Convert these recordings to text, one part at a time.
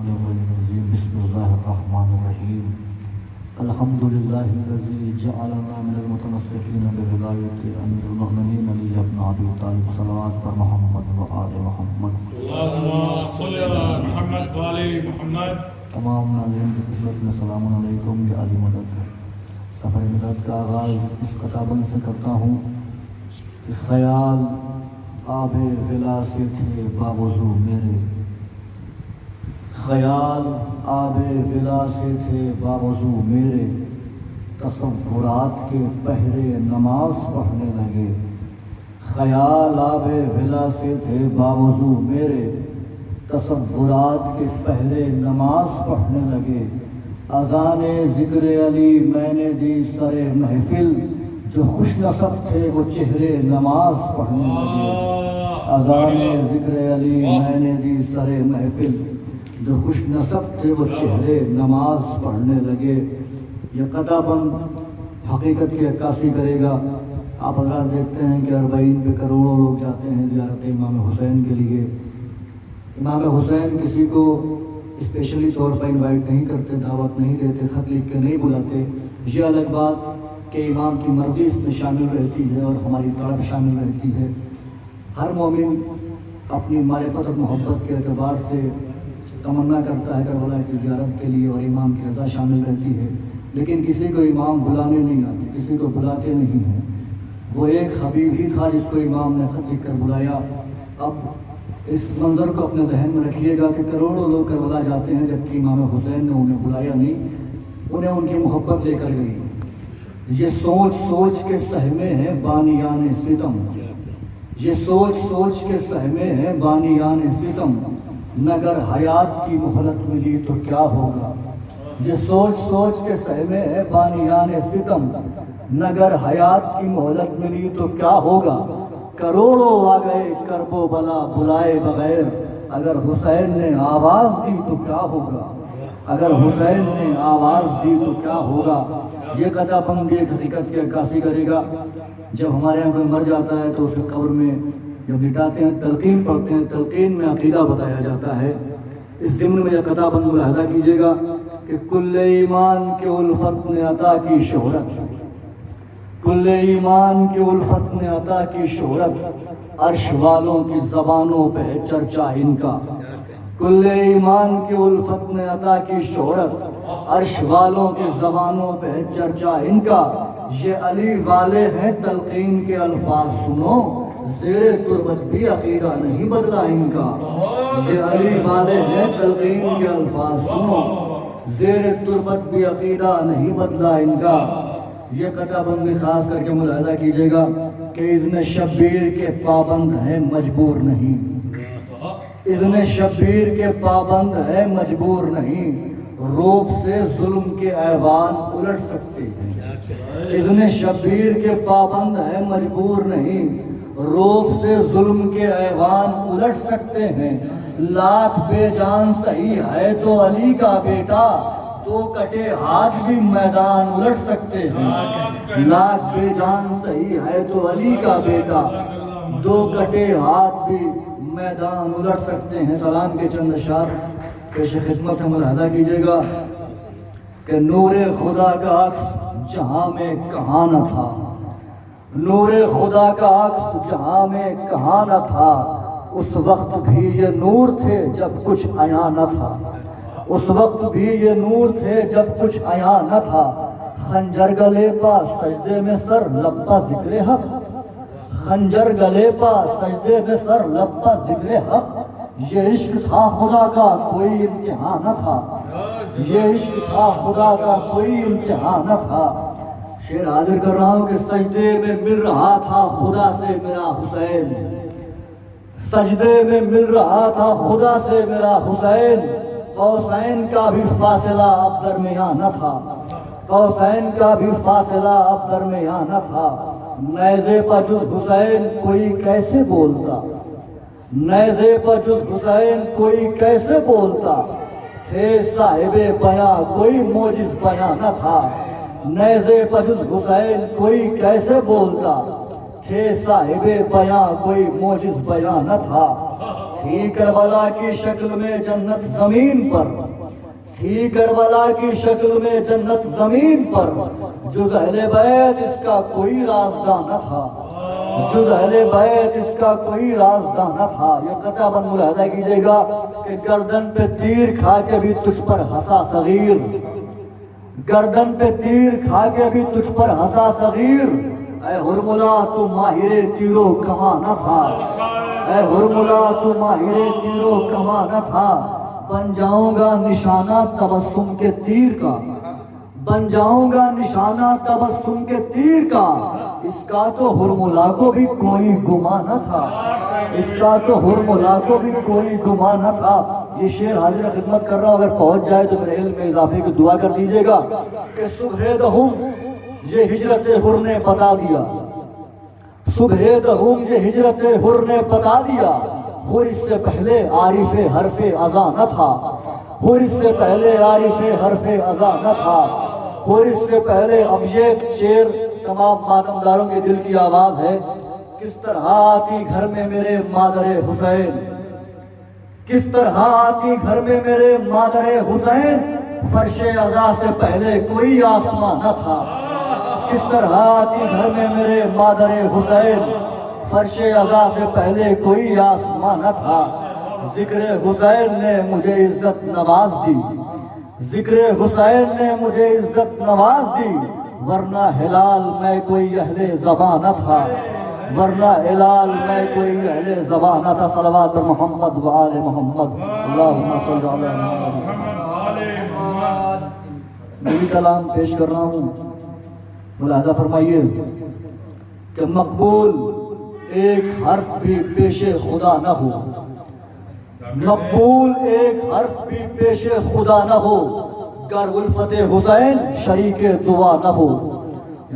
الشیطان الرجیم بسم اللہ الرحمن الرحیم الحمد للہ الذی جعلنا من المتمسکین بولایت امیر المؤمنین علی بن ابی طالب صلوات پر محمد و آل محمد اللہم صلی علی محمد و آل محمد۔ تمام ناظرین کی خدمت میں السلام علیکم یا علی مدد۔ سفر مدد کا آغاز اس خطابت سے کرتا ہوں کہ خیال آب ولا سے تھے باوضو میرے، خیال آب ولا سے تھے باوضو میرے، تصورات کے پہرے نماز پڑھنے لگے۔ خیال آب ولا سے تھے باوضو میرے، تصورات کے پہرے نماز پڑھنے لگے۔ اذان ذکر علی میں نے دی سر محفل، جو خوش نصب تھے وہ چہرے نماز پڑھنے لگے۔ اذان ذکر علی میں نے دی سر محفل، جو خوش نصب تھے وہ چہرے نماز پڑھنے لگے۔ یہ قطع بند حقیقت کی عکاسی کرے گا۔ آپ حضرات دیکھتے ہیں کہ 40 پہ کروڑوں لوگ جاتے ہیں زیارت امام حسین کے لیے۔ امام حسین کسی کو اسپیشلی طور پر انوائٹ نہیں کرتے، دعوت نہیں دیتے، خط لکھ کے نہیں بلاتے۔ یہ الگ بات کہ امام کی مرضی اس میں شامل رہتی ہے اور ہماری طرف شامل رہتی ہے۔ ہر مومن اپنی معرفت اور محبت کے اعتبار سے تمنا کرتا ہے کربلا کی زیارت کے لیے اور امام کی رضا شامل رہتی ہے، لیکن کسی کو امام بلانے نہیں آتے، کسی کو بلاتے نہیں ہیں۔ وہ ایک حبیب ہی تھا جس کو امام نے خط لکھ کر بلایا۔ اب اس منظر کو اپنے ذہن میں رکھیے گا کہ کروڑوں لوگ کربلا جاتے ہیں جبکہ امام حسین نے انہیں بلایا نہیں، انہیں ان کی محبت لے کر گئی۔ یہ سوچ سوچ کے سہمے ہیں بانیان ستم، یہ سوچ سوچ کے سہمے ہیں بانیان ستم، نگر حیات کی مہلت ملی تو کیا ہوگا۔ یہ سوچ سوچ کے سہمے ہیں بانیان ستم، نگر حیات کی مہلت ملی تو کیا ہوگا۔ کروڑوں آ گئے کرب و بلا بلائے بغیر، اگر حسین نے آواز دی تو کیا ہوگا، اگر حسین نے آواز دی تو کیا ہوگا۔ یہ قطع بند ایک حقیقت کی عکاسی کرے گا۔ جب ہمارے یہاں کوئی مر جاتا ہے تو اسے قبر میں جب لٹاتے ہیں تلقین پڑھتے ہیں، تلقین میں عقیدہ بتایا جاتا ہے۔ اس ضمن میں یہ قطع بند ملاحظہ کیجیے گا کہ کل ایمان کے الفت نے عطا کی شہرت، کل ایمان کی الفت نے عطا کی شہرت، عرش والوں کی زبانوں پہ چرچا ان کا۔ کل ایمان کی الفت نے عطا کی شہرت، عرش والوں کی زبانوں پہ چرچا ان کا۔ یہ علی والے ہیں تلقین کے الفاظ سنو، زیر تربت بھی عقیدہ نہیں بدلا ان کا۔ یہ علی والے ہیں تلقین کے الفاظ سنو، زیر تربت بھی عقیدہ نہیں بدلا ان کا۔ یہ قطع بندی خاص کر کے ملاحظہ کیجیے گا کہ اذن شبیر کے پابند ہیں مجبور نہیں، اذن شبیر کے پابند ہیں مجبور نہیں، روب سے ظلم کے ایوان الٹ سکتے ہیں۔ اذن شبیر کے پابند ہیں مجبور نہیں، روب سے ظلم کے ایوان الٹ سکتے ہیں۔ لاکھ بے جان صحیح ہے تو علی کا بیٹا، دو کٹے ہاتھ بھی میدان الٹ سکتے ہیں۔ لاکھ بے جان صحیح ہے تو علی کا بیٹا، دو کٹے ہاتھ بھی میدان الٹ سکتے ہیں۔ سلام کے چند اشعار پیش خدمت ہے، ملاحظہ کیجیے گا کہ نور خدا کا عکس جہاں میں کہاں نہ تھا، نور خدا کا عکس جہاں میں کہاں نہ تھا، اس وقت بھی یہ نور تھے جب کچھ عیاں نہ تھا، اس وقت بھی یہ نور تھے جب کچھ عیاں نہ تھا۔ خنجر گلے پا سجدے میں سر لب پا ذکر حق، خنجر گلے پا سجدے میں سر لب پا ذکر حق، یہ عشق تھا خدا کا کوئی امتحان نہ تھا، یہ عشق تھا خدا کا کوئی امتحان نہ تھا۔ شعر حاضر کر رہا ہوں کہ سجدے میں مل رہا تھا خدا سے میرا حسین، سجدے میں مل رہا تھا خدا سے میرا حسین، قوسین کا بھی فاصلہ اب درمیان نہ تھا، قوسین کا بھی فاصلہ اب درمیان نہ تھا۔ نیزے پر جز حسین کوئی کیسے بولتا، نیزے پر جز حسین کوئی کیسے بولتا، تھے صاحب بیاں کوئی موجز بیاں نہ تھا، نیزے پر جز حسین کوئی کیسے بولتا، تھے صاحب بیاں کوئی موجز بیاں نہ تھا، تھی کربلا کی شکل میں جنت زمین پر، تھی کربلا کی شکل میں جنت زمین پر، جز اہل بیت اس کا کوئی رازداں نہ تھا، جز اہل بیت اس کا کوئی رازداں نہ تھا۔ یہ قطع بند ملاحظہ کیجئے گا کہ گردن پہ تیر کھا کے بھی تجھ پر ہنسا صغیر، گردن پہ تیر کھا کے بھی تجھ پر ہنسا صغیر، اے ہرملا تو ماہر تیر و کماں نہ تھا، اے ہرملا تو ماہر تیر و کماں نہ تھا، بن جاؤں گا نشانہ تبسم کے تیر کا، بن جاؤں گا نشانہ تبسم کے تیر کا، اس کا تو ہرملا کو بھی کوئی گمان نہ تھا، اس کا تو ہرملا کو بھی کوئی گمان نہ تھا۔ یہ شعر حاضر خدمت کر رہا ہوں، اگر پہنچ جائے تو میرے علم میں اضافے کی دعا کر دیجئے گا کہ صبح دہم یہ ہجرت حر نے بتا دیا، صبح دہم یہ ہجرت حر نے بتا دیا، حر اس سے پہلے عارف حرف اذاں نہ تھا، حر اس سے پہلے عارف حرف اذاں نہ تھا، حر اس سے پہلے۔ اب یہ شعر تمام ماتمداروں کے دل کی آواز ہے۔ کس طرح آتی گھر میں میرے مادر حسین، کس طرح آتی گھر میں میرے مادر حسین، فرش عزا سے پہلے کوئی آسمان نہ تھا، کس طرح آتی گھر میں میرے مادر حسین، فرش عزا سے پہلے کوئی آسمان نہ تھا، ذکر حسین نے مجھے عزت نواز دی، ذکر حسین نے مجھے عزت نواز دی، ورنہ ہلال میں کوئی اہل زبان نہ تھا، ورنہ ہلال میں کوئی اہل زبان نہ تھا۔ صلوات محمد و آل محمد، اللہم صلی علی محمد۔ میری کلام پیش کر رہا ہوں، ملاحظہ فرمائیے کہ مقبول ایک حرف بھی پیش خدا نہ ہو، مقبول ایک حرف بھی پیش خدا نہ ہو، گر الفت حسین شریک دعا نہ ہو،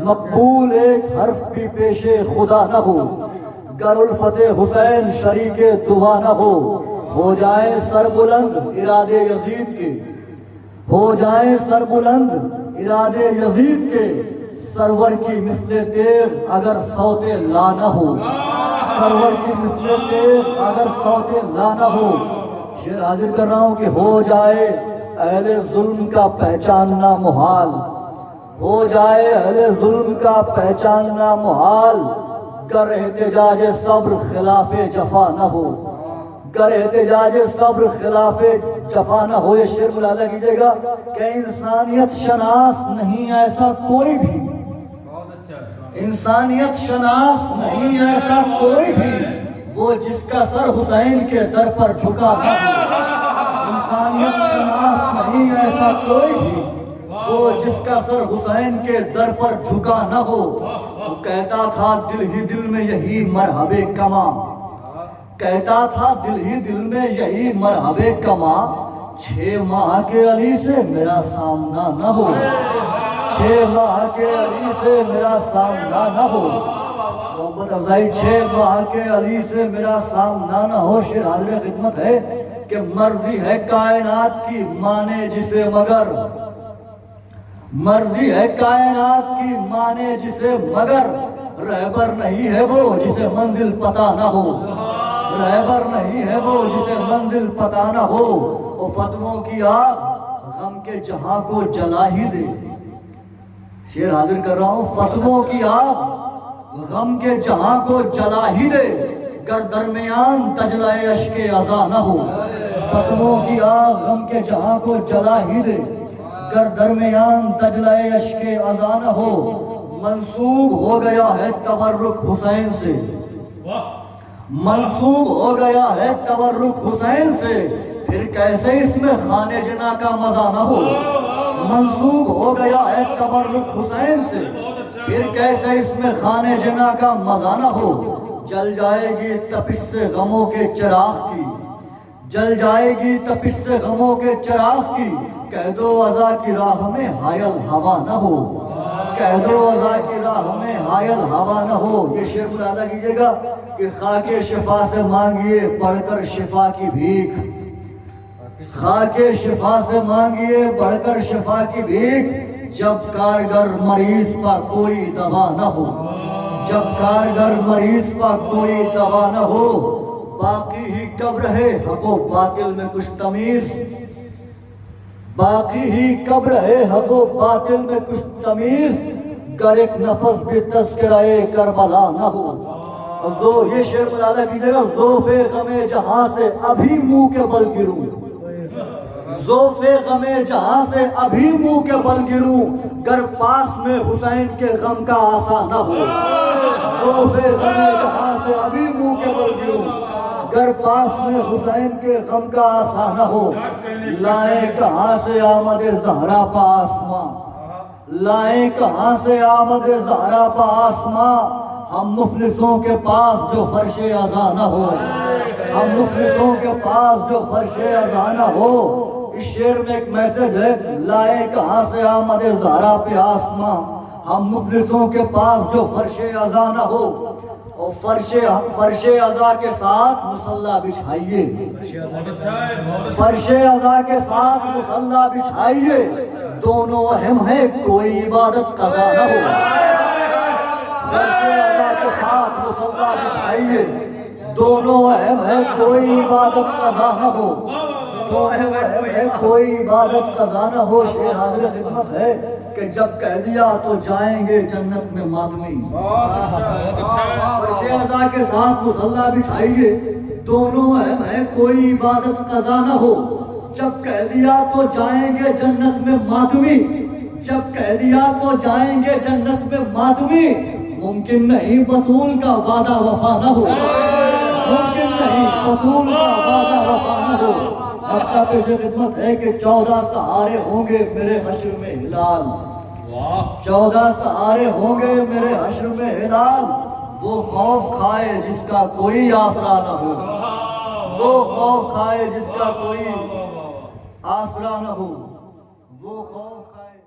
مقبول ایک حرف بھی پیش خدا نہ ہو، گر الفت حسین شریک دعا نہ ہو جائیں سر بلند ارادے یزید کے، ہو جائیں سر بلند ارادے یزید کے، سرور کی مثل تیغ اگر صوت لا نہ ہو، سرور کی مثل تیغ اگر صوت لا نہ ہو۔ شعر حاضر کر رہا ہوں کہ ہو جائے اہل ظلم کا پہچاننا محال، ہو جائے اہل ظلم کا پہچاننا محال، گر احتجاج صبر خلاف جفا نہ ہو، گر احتجاج صبر خلاف جفا نہ ہو۔ یہ شعر ملاحظہ کیجئے گا کہ انسانیت شناس نہیں ایسا کوئی بھی، انسانیت شناس نہیں ایسا کوئی بھی، وہ جس کا سر حسین کے در پر جھکا نہ ہو، انسانیت شناس نہیں ایسا کوئی بھی، وہ جس کا سر حسین کے در پر جھکا نہ ہو۔ وہ کہتا تھا دل ہی دل میں یہی مرحب کماں، کہتا تھا دل ہی دل میں یہی مرحب کماں، 6 ماہ کے علی سے میرا سامنا نہ ہو، 6 ماہ کے علی سے میرا سامنا نہ ہو، محبت افزائی 6 ماہ کے علی سے میرا سامنا نہ ہو۔ شعر حاضر خدمت ہے کہ مرضی ہے کائنات کی مانے جسے مگر، مرضی ہے کائنات کی مانے جسے مگر، رہبر نہیں ہے وہ جسے منزل پتہ نہ ہو، رہبر نہیں ہے وہ جسے منزل پتہ نہ ہو۔ وہ فتووں کی آگ غم کے جہاں کو جلا ہی دے، شعر حاضر کر رہا ہوں، فتووں کی آگ غم کے جہاں کو جلا ہی دے، گر درمیان دجلہ اشک عزا نہ ہو، فتووں کی آگ غم کے جہاں کو جلا ہی دے، گر درمیان دجلہ اشک عزا نہ ہو۔ منسوب ہو گیا ہے تبرک حسین سے، منسوب ہو گیا ہے تبرک حسین سے، پھر کیسے اس میں خانے جنا کا مزہ نہ ہو، منسوب ہو گیا ہے تبرک حسین سے، پھر کیسے اس میں خانے جنا کا مزہ نہ ہو۔ جل جائے گی تپش سے غموں کے چراغ کی، جل جائے گی تپش سے غموں کے چراغ کی، کہہ دو عزا کی راہ میں حائل ہوا نہ ہو، کہہ دو عزا کی راہ میں حائل ہوا نہ ہو۔ یہ شعر ملاحظہ کیجئے گا کہ خاک شفا سے مانگیے بڑھ کر شفا کی بھیک، خاک شفا سے مانگیے بڑھ کر شفا کی بھیک، جب کارگر مریض پا کوئی دوا نہ ہو، جب کارگر مریض پا کوئی دوا نہ ہو، باقی ہی کب رہے حق و باطل میں کچھ تمیز، باقی ہی کب رہے حق و باطل میں کچھ تمیز، گر ایک نفس بھی تذکرہ کربلا نہ ہو۔ یہ شعر ملاحظہ کیجیے گا، ذوف غم جہاں سے ابھی منہ کے بل گروں، ذوف غم جہاں سے ابھی منہ کے بل گروں، گر پاس میں حسین کے غم کا آسا نہ ہو۔ ذوف غم جہاں سے ابھی منہ کے بل گروں، گر پاس میں حسین کے غم کا آسا نہ ہو۔ لائیں کہاں سے آمد زہرا پا آسماں، لائیں کہاں سے آمد زہرا پا آسماں، ہم مفلسوں کے پاس جو فرش ازاں نہ ہو، ہم مفلسوں کے پاس جو فرش ازاں نہ ہو۔ اس شعر میں ایک میسج ہے، لائے کہاں سے آمد زہرا پہ آسماں، ہم مفلسوں کے پاس جو فرش ازاں نہ ہو۔ اور فرش ازاں کے ساتھ مصلی بچھائیے، فرش ازاں کے ساتھ مصلی بچھائیے، دونوں اہم ہیں کوئی عبادت قضا نہ ہو۔ فرش ازاں کے ساتھ مصلی بچھائیے، دونوں اہم ہیں کوئی عبادت قضا نہ ہو، کوئی عبادت قضا نہ ہو۔ شعر حاضر خدمت ہے کہ جب کہہ دیا تو جائیں گے جنت میں ماتمی، فرش ازاں کے ساتھ مصلی بچھائیے، دونوں اہم ہیں کوئی عبادت قضا نہ ہو۔ جب کہہ دیا تو جائیں گے جنت میں ماتمی، جب کہہ دیا تو جائیں گے جنت میں ماتمی، ممکن نہیں بطول کا وعدہ وفا نہ ہو، ممکن نہیں بطول کا وعدہ وفا نہ ہو۔ مکہ پیش خدمت ہے کہ 14 سہارے ہوں گے میرے حشر میں ہلال، 14 سہارے ہوں گے میرے حشر میں ہلال، وہ خوف کھائے جس کا کوئی آسرا نہ ہو، وہ خوف کھائے جس کا کوئی آسرا نہ ہو، وہ خوف کھائے